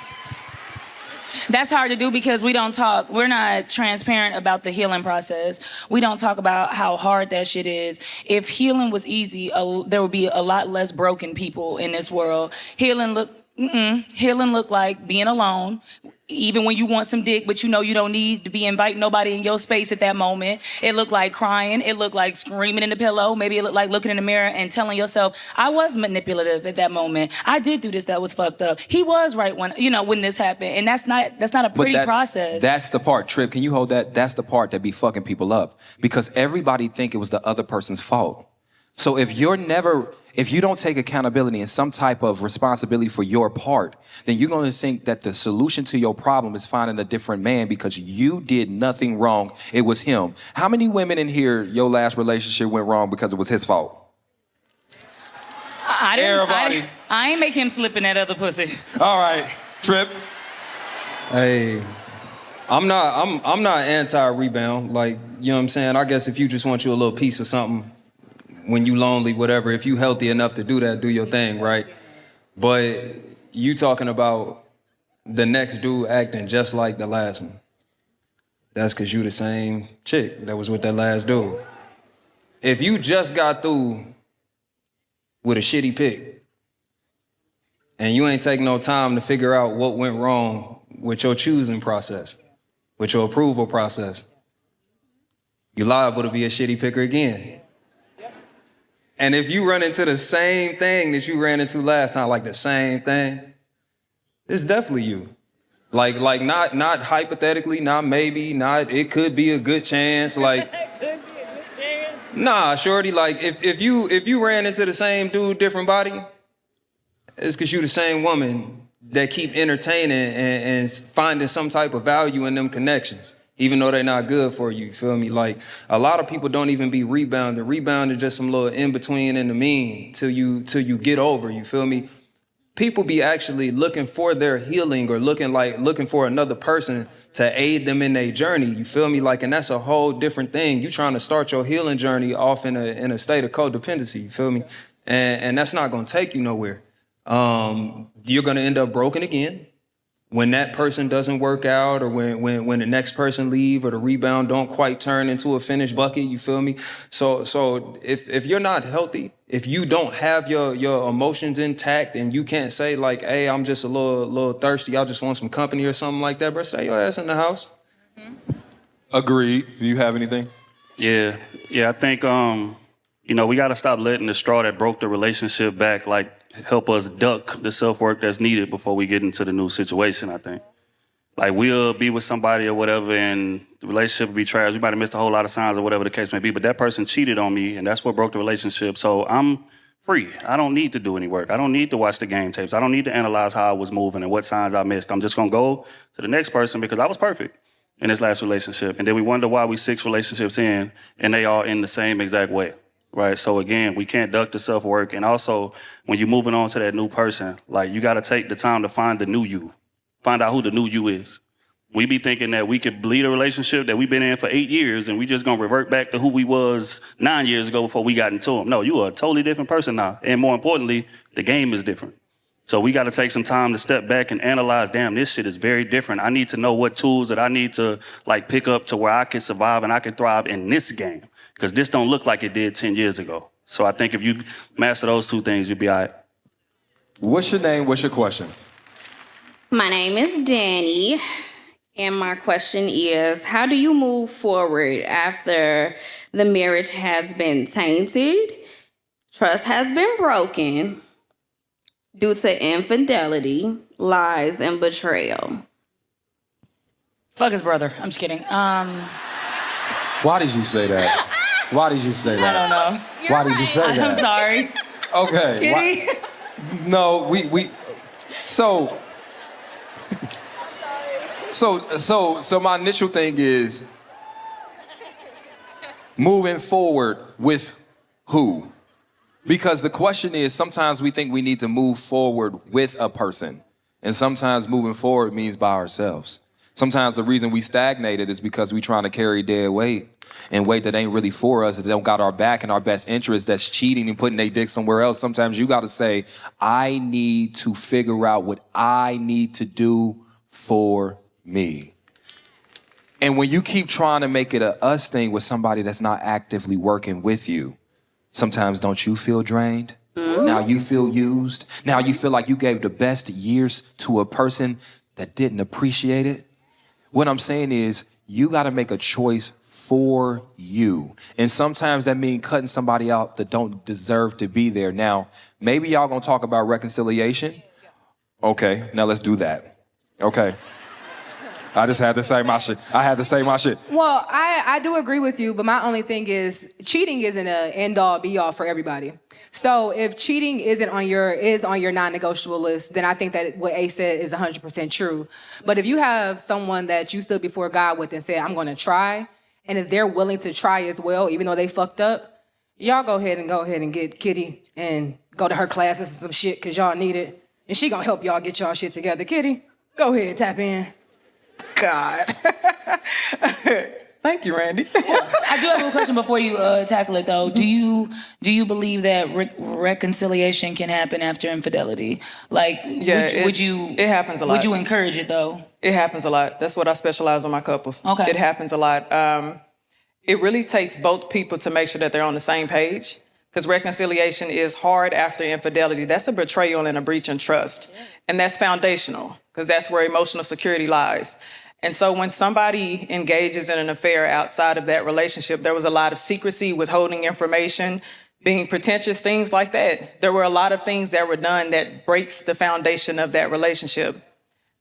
That's hard to do because we're not transparent about the healing process. We don't talk about how hard that shit is. If healing was easy, there would be a lot less broken people in this world. Healing look like being alone. Even when you want some dick, but you don't need to be inviting nobody in your space at that moment. It looked like crying. It looked like screaming in the pillow. Maybe it looked like looking in the mirror and telling yourself, I was manipulative at that moment. I did do this that was fucked up. He was right when this happened. And that's not a pretty process. That's the part, Trip. Can you hold that? That's the part that be fucking people up. Because everybody think it was the other person's fault. So if you don't take accountability and some type of responsibility for your part, then you're going to think that the solution to your problem is finding a different man because you did nothing wrong. It was him. How many women in here, your last relationship went wrong because it was his fault? I ain't make him slip in that other pussy. All right, Trip. Hey, I'm not anti-rebound. Like, you know what I'm saying? I guess if you just want you a little piece of something, when you lonely, whatever, if you healthy enough to do that, do your thing, right? But you talking about the next dude acting just like the last one. That's because you the same chick that was with that last dude. If you just got through with a shitty pick and you ain't taking no time to figure out what went wrong with your choosing process, with your approval process, you're liable to be a shitty picker again. And if you run into the same thing that you ran into last time, like the same thing, it's definitely you. Like not hypothetically, not maybe, not it could be a good chance. Like, nah, shorty. Like if you ran into the same dude, different body, it's because you the same woman that keep entertaining and finding some type of value in them connections. Even though they're not good for you, feel me? Like, a lot of people don't even be rebounding. Rebounding just some little in-between and the mean till you get over, you feel me? People be actually looking for their healing or looking for another person to aid them in their journey, you feel me? Like, and that's a whole different thing. You trying to start your healing journey off in a state of codependency, you feel me? And that's not gonna take you nowhere. You're gonna end up broken again. When that person doesn't work out or when the next person leave or the rebound don't quite turn into a finished bucket, you feel me? So if you're not healthy, if you don't have your emotions intact and you can't say like, hey, I'm just a little thirsty, I just want some company or something like that, bro, stay your ass in the house. Agreed. Do you have anything? Yeah, I think You know, we got to stop letting the straw that broke the relationship back, like, help us duck the self-work that's needed before we get into the new situation, I think. Like, we'll be with somebody or whatever, and the relationship will be trash. We might have missed a whole lot of signs or whatever the case may be, but that person cheated on me, and that's what broke the relationship. So I'm free. I don't need to do any work. I don't need to watch the game tapes. I don't need to analyze how I was moving and what signs I missed. I'm just going to go to the next person because I was perfect in this last relationship. And then we wonder why we 6 relationships in, and they all end the same exact way. Right, so again, we can't duck the self-work. And also, when you're moving on to that new person, like, you got to take the time to find the new you. Find out who the new you is. We be thinking that we could lead a relationship that we've been in for 8 years and we just gonna revert back to who we was 9 years ago before we got into them. No, you are a totally different person now. And more importantly, the game is different. So we got to take some time to step back and analyze, damn, this shit is very different. I need to know what tools that I need to, like, pick up to where I can survive and I can thrive in this game. Because this don't look like it did 10 years ago. So I think if you master those 2 things, you'll be all right. What's your name? What's your question? My name is Danny, and my question is, how do you move forward after the marriage has been tainted, trust has been broken due to infidelity, lies, and betrayal? Fuck his brother. I'm just kidding. Why did you say that? Why did you say that? I don't know. Why did you say that? I'm sorry. Okay. No, we. So my initial thing is moving forward with who? Because the question is, sometimes we think we need to move forward with a person, and sometimes moving forward means by ourselves. Sometimes the reason we stagnated is because we trying to carry dead weight and weight that ain't really for us, that don't got our back and our best interest, that's cheating and putting their dick somewhere else. Sometimes you got to say, I need to figure out what I need to do for me. And when you keep trying to make it a us thing with somebody that's not actively working with you, sometimes don't you feel drained? Now you feel used. Now you feel like you gave the best years to a person that didn't appreciate it. What I'm saying is, you got to make a choice for you. And sometimes that means cutting somebody out that don't deserve to be there. Now, maybe y'all gonna talk about reconciliation. Okay, now let's do that. Okay. I just had to say my shit. Well, I do agree with you, but my only thing is cheating isn't an end-all, be-all for everybody. So if cheating is on your non-negotiable list, then I think that what Ace said is 100% true. But if you have someone that you stood before God with and said, I'm going to try, and if they're willing to try as well, even though they fucked up, y'all go ahead and get Kitty and go to her classes and some shit because y'all need it. And she going to help y'all get y'all shit together. Kitty, go ahead, tap in. God. Thank you, Randy. I do have a question before you tackle it, though. Do you believe that reconciliation can happen after infidelity? Like, Yeah, would you? It happens a lot. Would you encourage it though? It happens a lot. That's what I specialize on my couples. Okay. It happens a lot. It really takes both people to make sure that they're on the same page, because reconciliation is hard after infidelity. That's a betrayal and a breach in trust. And that's foundational, because that's where emotional security lies. And so when somebody engages in an affair outside of that relationship, there was a lot of secrecy, withholding information, being pretentious, things like that. There were a lot of things that were done that breaks the foundation of that relationship.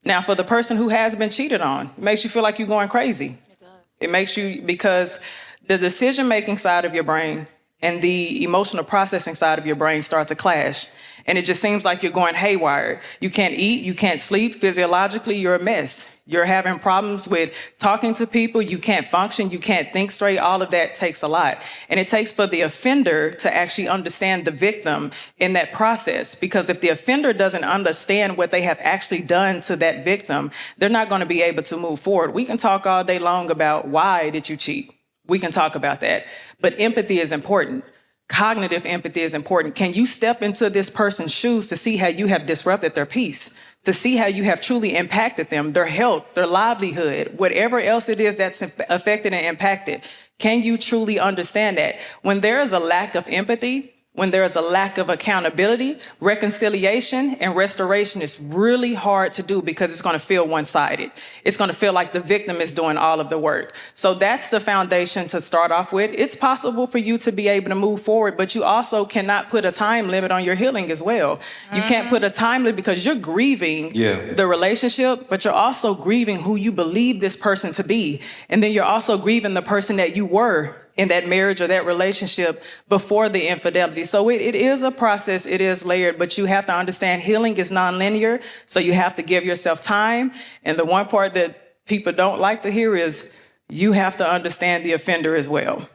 Now, for the person who has been cheated on, it makes you feel like you're going crazy. It does. It makes you, because the decision-making side of your brain and the emotional processing side of your brain start to clash. And it just seems like you're going haywire. You can't eat, you can't sleep. Physiologically, you're a mess. You're having problems with talking to people. You can't function. You can't think straight. All of that takes a lot. And it takes for the offender to actually understand the victim in that process. Because if the offender doesn't understand what they have actually done to that victim, they're not going to be able to move forward. We can talk all day long about why did you cheat. We can talk about that. But empathy is important. Cognitive empathy is important. Can you step into this person's shoes to see how you have disrupted their peace, to see how you have truly impacted them, their health, their livelihood, whatever else it is that's affected and impacted? Can you truly understand that? When there is a lack of empathy, when there's a lack of accountability, reconciliation and restoration is really hard to do because it's going to feel one-sided. It's going to feel like the victim is doing all of the work. So that's the foundation to start off with. It's possible for you to be able to move forward, but you also cannot put a time limit on your healing as well. You can't put a time limit because you're grieving the relationship, but you're also grieving who you believe this person to be. And then you're also grieving the person that you were in that marriage or that relationship before the infidelity. So it is a process, it is layered, but you have to understand healing is nonlinear, so you have to give yourself time. And the one part that people don't like to hear is you have to understand the offender as well.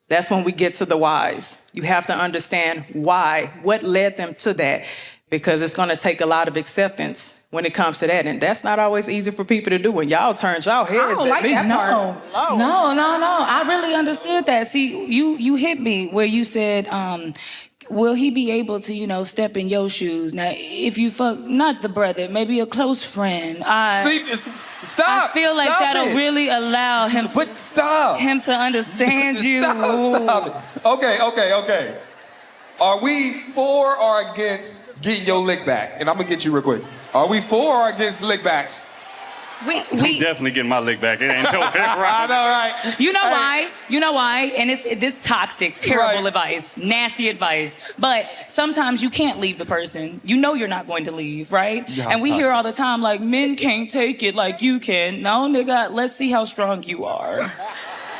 That's when we get to the whys. You have to understand why, what led them to that, because it's going to take a lot of acceptance when it comes to that. And that's not always easy for people to do when y'all turned y'all heads at me. No. I really understood that. See, you hit me where you said, will he be able to, step in your shoes? Now, if you fuck, not the brother, maybe a close friend. Stop. I feel like that'll really allow him him to understand you. Stop it. Okay. Are we for or against getting your lick back? And I'm gonna get you real quick. Are we for or against lick backs? I'm definitely getting my lick back. It ain't no way around. I know, right? You know why? And it's toxic, terrible advice, nasty advice. But sometimes you can't leave the person. You know you're not going to leave, right? And we hear all the time, like, men can't take it like you can. No, nigga, let's see how strong you are.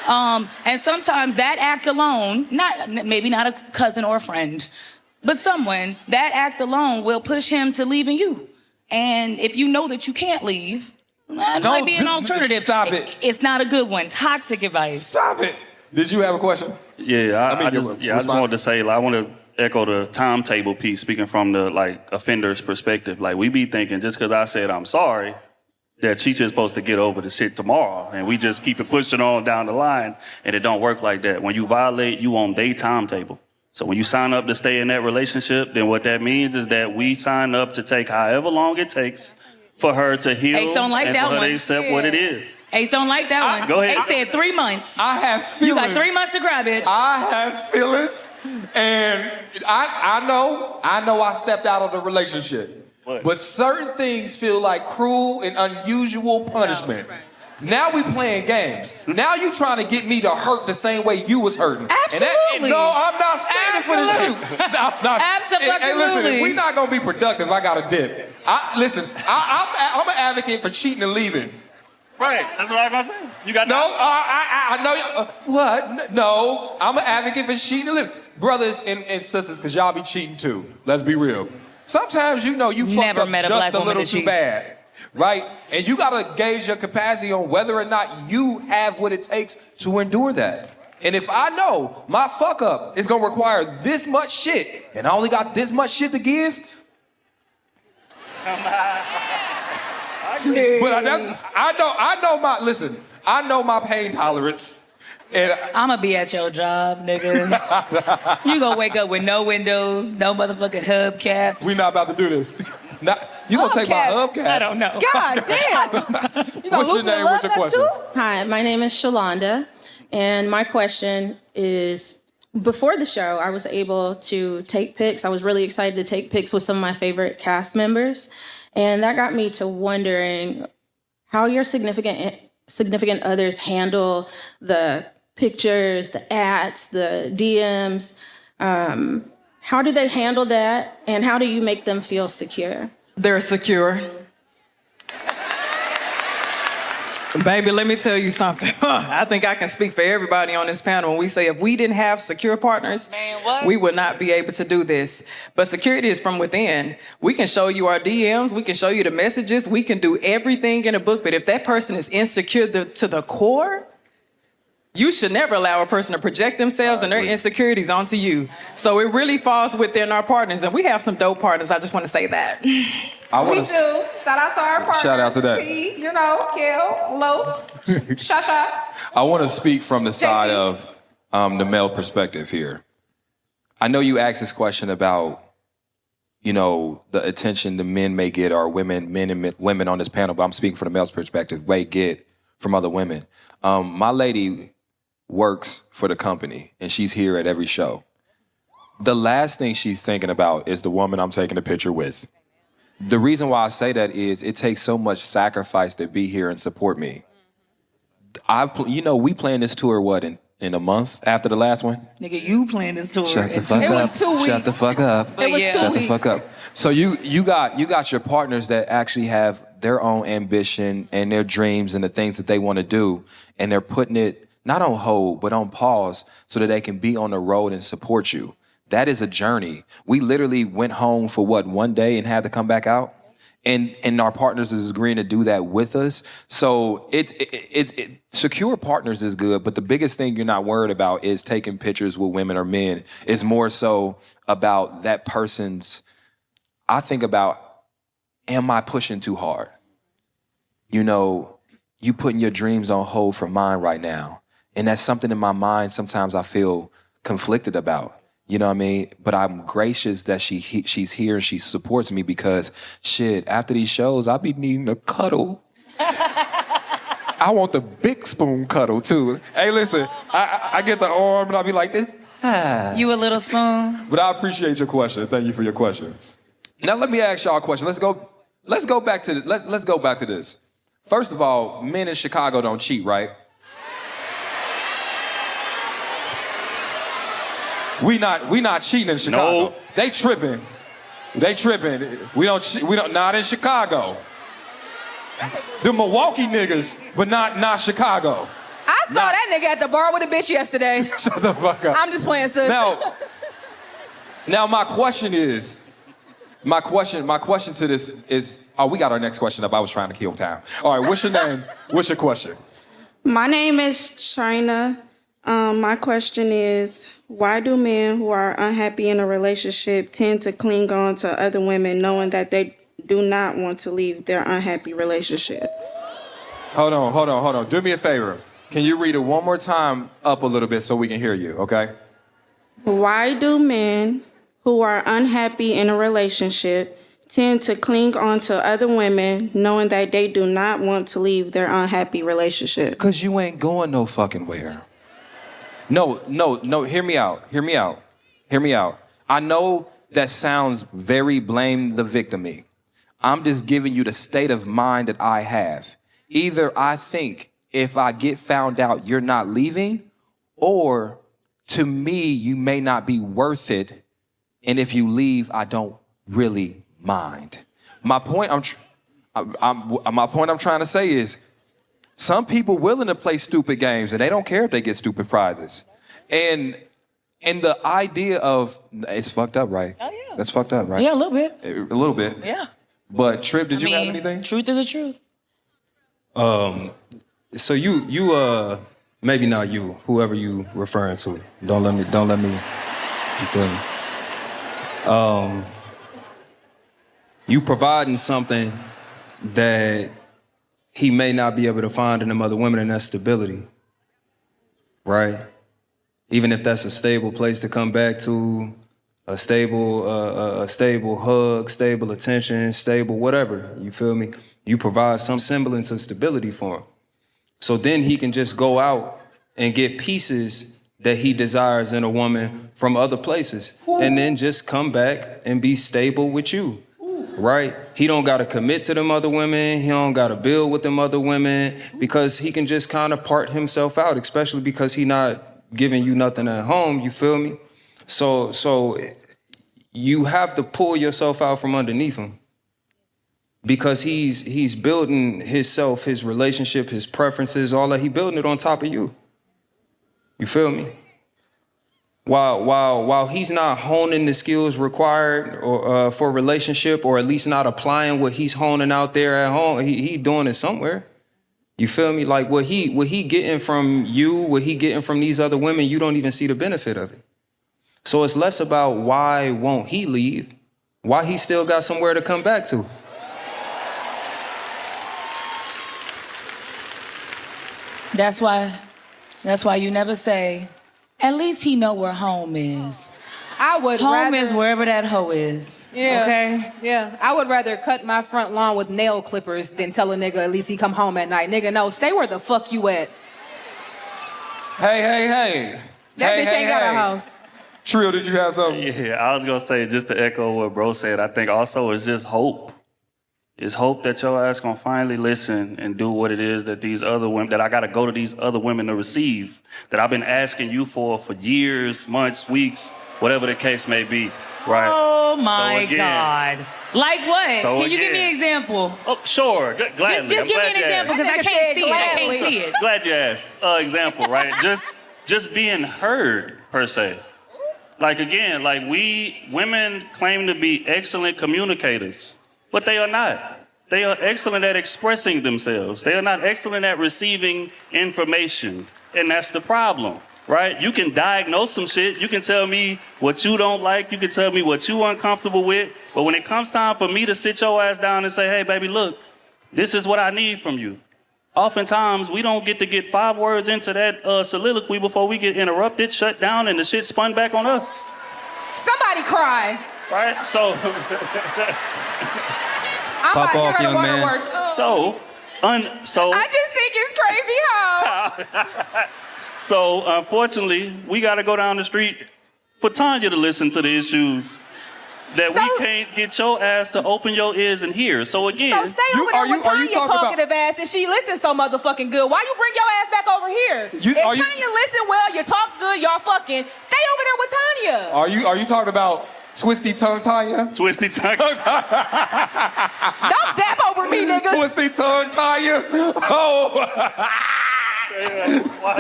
And sometimes that act alone, maybe not a cousin or a friend, but someone, that act alone will push him to leaving you. And if you know that you can't leave, that might be an alternative. Stop it. It's not a good one. Toxic advice. Stop it. Did you have a question? Yeah, I just wanted to say, I want to echo the timetable piece, speaking from the offender's perspective. Like, we be thinking just because I said I'm sorry, that she's just supposed to get over the shit tomorrow, and we just keep it pushing on down the line, and it don't work like that. When you violate, you on their timetable. So when you sign up to stay in that relationship, then what that means is that we sign up to take however long it takes for her to heal. Ace don't like and that for her one. to accept what it is. Ace don't like that one. Go ahead. Ace said 3 months. I have feelings. You got 3 months to grab it. I have feelings, and I know I stepped out of the relationship. What? But certain things feel like cruel and unusual punishment. Now we playing games. Now you trying to get me to hurt the same way you was hurting. Absolutely. No, I'm not standing for this shit. Absolutely. Hey, listen, if we not gonna be productive, I got to dip. I'm an advocate for cheating and leaving. Right, that's what I was gonna say. You got I know. What? No, I'm an advocate for cheating and leaving. Brothers and sisters, because y'all be cheating too. Let's be real. Sometimes you fucked up just a little too bad. Right? And you gotta gauge your capacity on whether or not you have what it takes to endure that. And if I know my fuck up is gonna require this much shit, and I only got this much shit to give, but I know my pain tolerance. And I'ma be at your job, nigga. You gonna wake up with no windows, no motherfucking hubcaps. We not about to do this. You gonna take my hubcaps? I don't know. God damn. You What's your name? What's your question? Hi, my name is Shalonda, and my question is, before the show, I was able to take pics. I was really excited to take pics with some of my favorite cast members, and that got me to wondering how your significant others handle the pictures, the ads, the DMs. How do they handle that, and how do you make them feel secure? They're secure. Baby, let me tell you something. I think I can speak for everybody on this panel when we say if we didn't have secure partners, we would not be able to do this. But security is from within. We can show you our DMs, we can show you the messages, we can do everything in a book, but if that person is insecure to the core, you should never allow a person to project themselves and their insecurities onto you. So it really falls within our partners, and we have some dope partners. I just want to say that. We do. Shout out to our partners. Shout out to that. P, Kel, Los, Shasha. I want to speak from the side of the male perspective here. I know you asked this question about, the attention the men may get, or men and women on this panel, but I'm speaking from the male's perspective, may get from other women. My lady works for the company, and she's here at every show. The last thing she's thinking about is the woman I'm taking a picture with. The reason why I say that is it takes so much sacrifice to be here and support me. We planned this tour, what, in a month after the last one? Nigga, you planned this tour. Shut the fuck It up. was 2 weeks. Shut the fuck up. It was yeah. 2 Shut weeks. the fuck up. So you got your partners that actually have their own ambition and their dreams and the things that they want to do, and they're putting it not on hold but on pause so that they can be on the road and support you. That is a journey. We literally went home for what, 1 day and had to come back out? And our partners is agreeing to do that with us. So secure partners is good, but the biggest thing you're not worried about is taking pictures with women or men. It's more so about that person's, I think about, am I pushing too hard? You putting your dreams on hold for mine right now. And that's something in my mind sometimes I feel conflicted about. You know what I mean? But I'm gracious that she's here and she supports me because, shit, after these shows, I'll be needing a cuddle. I want the big spoon cuddle, too. Hey, listen, I get the arm and I'll be like this. You a little spoon? But I appreciate your question. Thank you for your question. Now, let me ask y'all a question. Let's go back to let's go back to this. First of all, men in Chicago don't cheat, right? We not cheating in Chicago. No. They tripping. We don't not in Chicago. The Milwaukee niggas, but not Chicago. I saw that nigga at the bar with a bitch yesterday. Shut the fuck up. I'm just playing, sis. Now my question to this is, we got our next question up. I was trying to kill time. All right, what's your name? What's your question? My name is China. My question is, why do men who are unhappy in a relationship tend to cling on to other women knowing that they do not want to leave their unhappy relationship? Hold on. Do me a favor. Can you read it one more time up a little bit so we can hear you, okay? Why do men who are unhappy in a relationship tend to cling on to other women knowing that they do not want to leave their unhappy relationship? Because you ain't going no fucking where. No, hear me out. I know that sounds very blame the victim-y. I'm just giving you the state of mind that I have. Either I think if I get found out you're not leaving, or to me, you may not be worth it. And if you leave, I don't really mind. My point I'm trying to say is, some people willing to play stupid games and they don't care if they get stupid prizes. And the idea of, it's fucked up, right? Oh, yeah. That's fucked up, right? Yeah, a little bit. A little bit. Yeah. But Trip, did you have anything? Truth is the truth. So you maybe not you, whoever you referring to. Don't let me, you feel me? You providing something that he may not be able to find in them other women, and that's stability, right? Even if that's a stable place to come back to, a stable hug, stable attention, stable whatever, you feel me? You provide some semblance of stability for him. So then he can just go out and get pieces that he desires in a woman from other places, and then just come back and be stable with you. Right? He don't got to commit to them other women. He don't got to build with them other women, because he can just kind of part himself out, especially because he not giving you nothing at home. You feel me? So you have to pull yourself out from underneath him, because he's building himself, his relationship, his preferences, all that. He building it on top of you. You feel me? While he's not honing the skills required or for a relationship, or at least not applying what he's honing out there at home, he doing it somewhere. You feel me? Like what he getting from you, what he getting from these other women, you don't even see the benefit of it. So it's less about why won't he leave, why he still got somewhere to come back to. That's why you never say, at least he know where home is. I would Home rather, is wherever that hoe is. Yeah. Okay? Yeah. I would rather cut my front lawn with nail clippers than tell a nigga at least he come home at night. Nigga, no, stay where the fuck you at. Hey. That bitch ain't got a house. Trill, did you have something? Yeah, I was gonna say, just to echo what bro said, I think also it's just hope. It's hope that your ass gonna finally listen and do what it is that these other women, that I gotta go to these other women to receive, that I've been asking you for years, months, weeks, whatever the case may be, right? Oh my So again- God. Like what? So Can you give me again- an example? Oh, sure, gladly. Just give me an example because I can't see it. I can't see it. Glad you asked. Example, right? just being heard, per se. Like again, like women claim to be excellent communicators, but they are not. They are excellent at expressing themselves. They are not excellent at receiving information, and that's the problem, right? You can diagnose some shit. You can tell me what you don't like. You can tell me what you uncomfortable with. But when it comes time for me to sit your ass down and say, hey, baby, look, this is what I need from you. Oftentimes, we don't get to get 5 words into that soliloquy before we get interrupted, shut down, and the shit spun back on us. Somebody cry. Right? So, I'm Pop not off, hearing young the man. words. I just think it's crazy how. So, unfortunately, we got to go down the street for Tanya to listen to the issues that we can't get your ass to open your ears and hear. So again, So stay over there with Tanya talkative ass, and she listens so motherfucking good. Why you bring your ass back over here? If Tanya listen well, you talk good, y'all fucking stay over there with Tanya. Are you talking about Twisty Tongue Tanya? Twisty Tongue. Don't dap over me, nigga. Twisty Tongue Tanya. Oh.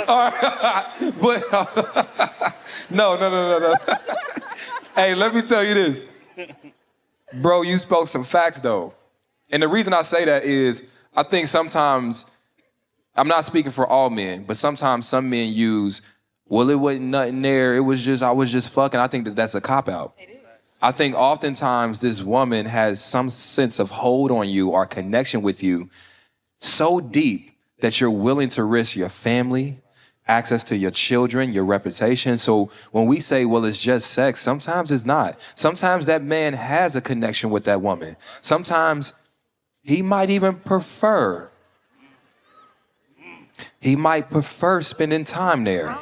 All right. But no. Hey, let me tell you this. Bro, you spoke some facts though. And the reason I say that is I think sometimes, I'm not speaking for all men, but sometimes some men use, well, it wasn't nothing there. It was just, I was just fucking. I think that's a cop-out. I think oftentimes this woman has some sense of hold on you or connection with you so deep that you're willing to risk your family, access to your children, your reputation. So when we say, well, it's just sex, sometimes it's not. Sometimes that man has a connection with that woman. Sometimes he might even prefer. He might prefer spending time there.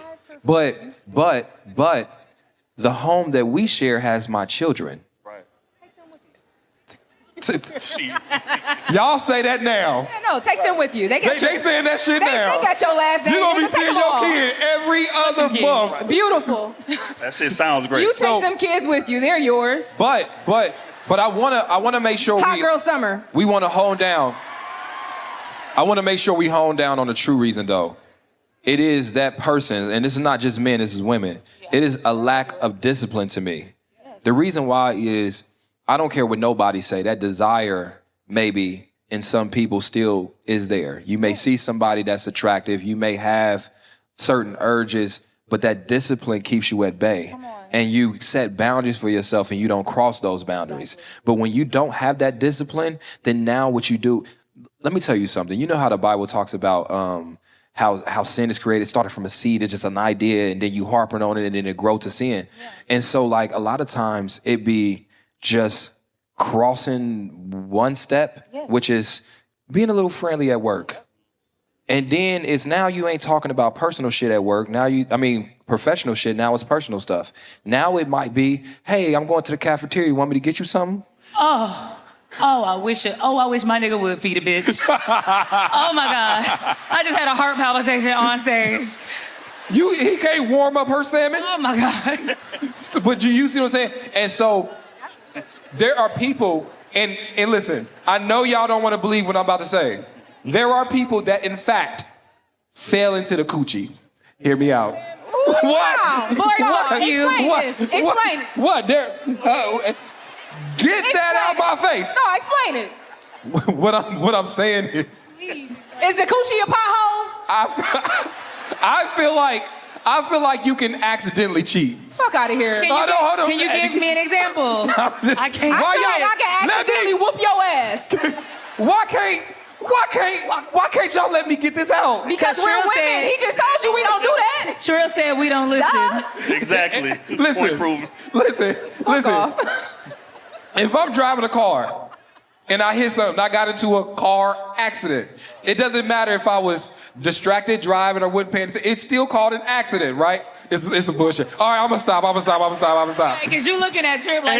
But the home that we share has my children. Y'all say that now. Yeah, no, take them with you. They saying that shit now. They got your last name. You're gonna be Nigga, take seeing them your all. kid every other month. Beautiful. that shit sounds great. You take them kids with you. They're yours. But I wanna make sure Hot girl summer. we wanna hone down. I wanna make sure we hone down on the true reason though. It is that person, and this is not just men, this is women. It is a lack of discipline to me. The reason why is I don't care what nobody say, that desire maybe in some people still is there. You may see somebody that's attractive, you may have certain urges, but that discipline keeps you at bay. And you set boundaries for yourself and you don't cross those boundaries. But when you don't have that discipline, then now what you do, let me tell you something. You know how the Bible talks about how sin is created, started from a seed, it's just an idea, and then you harping on it and then it grow to sin. Yeah. And so like a lot of times it be just crossing one step, which is being a little friendly at work. And then it's now you ain't talking about personal shit at work. Now professional shit, now it's personal stuff. Now it might be, hey, I'm going to the cafeteria. You want me to get you something? I wish my nigga would feed a bitch. Oh my God. I just had a heart palpitation on stage. He can't warm up her salmon? Oh my God. But you see what I'm saying? And so there are people, and listen, I know y'all don't want to believe what I'm about to say. There are people that in fact fell into the coochie. Hear me out. Ooh, What? Wow. What? Explain What? it. What? Get that out my face. No, explain it. What I'm saying is, Is the coochie a pothole? I feel like you can accidentally cheat. Fuck out of here. Hold on. Can you give me an example? I can't. I can accidentally whoop your ass. Why can't y'all let me get this out? Because we're women. He just told you we don't do that. Trill said we don't listen. Duh. Exactly. Listen. If I'm driving a car and I hit something, I got into a car accident. It doesn't matter if I was distracted driving or wasn't paying attention. It's still called an accident, right? It's a bullshit. All right, I'm gonna stop. Because you looking at Trip like